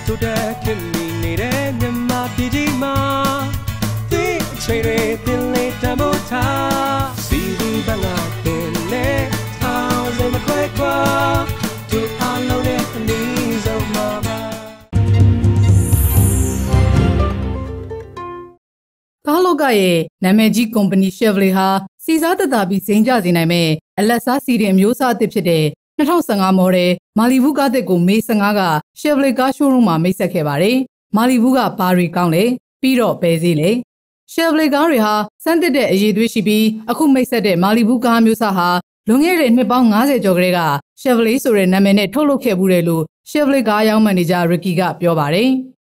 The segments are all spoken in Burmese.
to the Kimmy, Nema Pijima, the Chere, the late Tamota, see the Banga, the house and the Quakwa, to unload the knees of Mama. Kalogaye, Nameji Company Chevrolet ha, Caesar Dabi Saint Jaziname, Alessa Sidium Yosa Tipside. 2015 မော်ဒယ်မာလီဘူးကားတဲ့ကိုမေး15က Chevrolet ကား showroom မှာမိတ်ဆက်ခဲ့ပါတယ်။မာလီဘူးကဘာတွေကောင်းလဲပြီးတော့ဘယ်ဈေးလဲ Chevrolet ကားတွေဟာစမ်းသစ်တဲ့အရေးသွေးရှိပြီးအခုမိတ်ဆက်တဲ့မာလီဘူးကားမျိုးစားဟာလွန်ခဲ့တဲ့နှစ်ပေါင်း90ကျော်ကလေးက Chevrolet ဆိုတဲ့နာမည်နဲ့ထုတ်လုပ်ခဲ့မှုတယ်လို့ Chevrolet ကားရောင်းမန်နေဂျာ Ricky ကပြောပါတယ်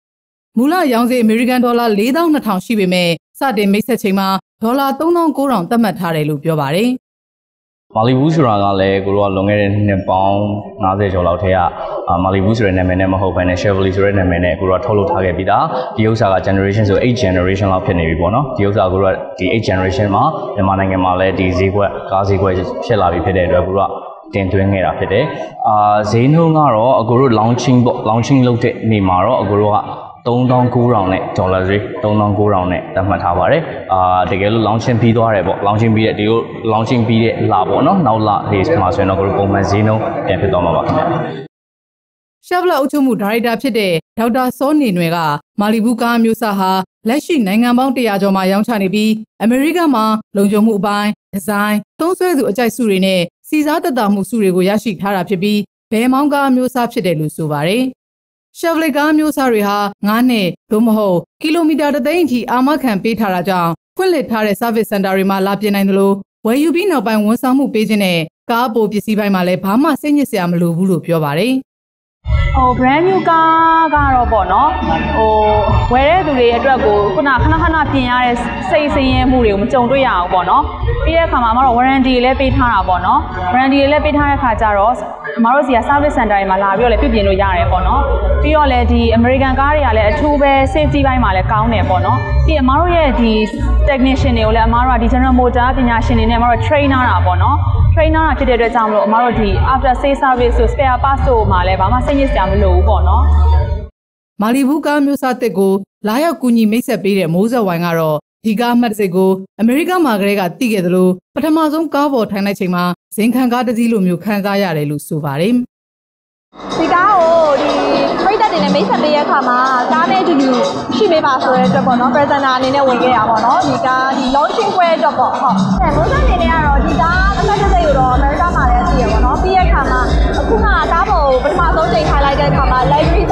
။မူလရောင်းဈေး American $42,000ရှိပေမဲ့စတင်မိတ်ဆက်ချိန်မှာ$39,900သတ်မှတ်ထားတယ်လို့ပြောပါတယ်။ Malibu ဆိုတာကလည်းကိုတို့ကလွန်ခဲ့တဲ့နှစ်ပေါင်း90ကျော်လောက်ထဲကMalibu ဆိုတဲ့နာမည်နဲ့မဟုတ်ဘဲနဲ့ Chevrolet ဆိုတဲ့နာမည်နဲ့ကိုတို့ကထုတ်လုပ်ထားခဲ့ပြီးသားဒီဥစ္စာက generation ဆို8 generation လောက်ဖြစ်နေပြီပေါ့နော်ဒီဥစ္စာကိုတို့ကဒီ8 generation မှာမြန်မာနိုင်ငံမှာလည်းဒီဈေးကွက်ကားဈေးကွက်ဖြစ်လာပြီဖြစ်တဲ့အတွက်ကိုတို့ကတင်သွင်းခဲ့တာဖြစ်တယ်ဈေးနှုန်းကတော့အကိုတို့ launching ပေါ့ launching လုပ်တဲ့နေ့မှာတော့အကိုတို့က$39,000နဲ့ဒေါ်လာဈေး$39,000နဲ့သတ်မှတ်ထားပါတယ်တကယ်လို့ launching ပြီးသွားတယ်ပေါ့ launching ပြီးတဲ့ဒီကို launching ပြီးတဲ့လပေါ့နော်နောက်လဒီမှာဆိုရင်တော့ကိုပုံမှန်ဈေးနှုန်းပြန်ဖြစ်သွားမှာပါခင်ဗျာ Chevrolet အုပ်ချုပ်မှုဒါရိုက်တာဖြစ်တဲ့ဒေါက်တာစောနေနွယ်ကမာလီဘူးကားမျိုးစားဟာလက်ရှိနိုင်ငံပေါင်း100ကျော်မှာရောင်းချနေပြီးအမေရိကမှာလုံခြုံမှုအပိုင်းဒီဇိုင်းသုံးစွဲသူအကြိုက်စုတွေနဲ့စီစားသက်သာမှုစုတွေကိုရရှိထားတာဖြစ်ပြီးဘယ်မောင်းကားမျိုးစားဖြစ်တယ်လို့ဆိုပါတယ်Chevrolet ကားမျိုးစားတွေဟာ9နှစ်သို့မဟုတ်ကီလိုမီတာ3သိန်းအထိအာမခံပေးထားတာကြောင့်ဖွင့်လှစ်ထားတဲ့ service center တွေမှာလာပြင်နိုင်တယ်လို့ဝယ်ယူပြီးနောက်ပိုင်းဝန်ဆောင်မှုပေးခြင်းနဲ့ကားပိုပစ္စည်းပိုင်းမှာလည်းဘာမှစိတ်ညစ်စရာမလိုဘူးလို့ပြောပါတယ်brand new ကားကတော့ပေါ့နော်ဝယ်တဲ့သူတွေအတွက်ကိုခုနခဏပြင်ရတဲ့စိတ်ဆင်းရဲမှုတွေကိုမကြုံတွေ့ရအောင်ပေါ့နော်ပြီးတဲ့အခါမှာမတော် warranty လည်းပေးထားတာပေါ့နော် warranty လည်းပေးထားတဲ့အခါကျတော့မတော်စီက service center တွေမှာလာပြီးတော့လည်းပြုပြင်လို့ရတယ်ပေါ့နော်ပြီးတော့လည်းဒီ American ကားတွေကလည်းအထူးပဲ safety ဘိုင်းမှာလည်းကောင်းတယ်ပေါ့နော်ပြီးအမတို့ရဲ့ဒီ technician တွေကိုလည်းအမတို့ကဒီ general motor ပညာရှင်တွေနဲ့အမတို့ trainer တာပေါ့နော်trainer တာဖြစ်တဲ့အတွက်ကြောင့်မလို့အမတို့ဒီ after sales service ဆို spare parts တို့မှာလည်းဘာမှစိတ်ညစ်စရာမလိုဘူးပေါ့နော်မာလီဘူးကားမျိုးစားတစ်ကိုလာရောက်ကူညီမိတ်ဆက်ပေးတဲ့မိုးဆက်ဝိုင်းကတော့ဒီကားမှတ်တစ်စိတ်ကိုအမေရိကန်မှာကလေးကတီးခဲ့သလိုပထမဆုံးကားပေါ်ထိုင်လိုက်ချိန်မှာဇင်ခံကားတစ်စီးလိုမျိုးခံစားရတယ်လို့ဆိုပါတယ်ဒီကားကိုဒီပြိတ္တတွေနဲ့မိတ်ဆက်ပေးရတဲ့အခါမှာကားနဲ့အတူတူရှိပေးပါဆိုတဲ့အတွက်ပေါ့နော် presenter အနေနဲ့ဝင်ခဲ့ရပါတော့ဒီကားဒီ launching ပွဲအတွက်ပေါ့ဟုတ်မိုးဆက်အနေနဲ့ကတော့ဒီကားတစ်စိတ်ကိုတော့အမေရိကန်မှာလည်းရှိရပါတော့ပြီးရတဲ့အခါမှာအခုကကားပေါ်ကိုပထမဆုံးချိန်ထိုင်လိုက်တဲ့အခါမှာ library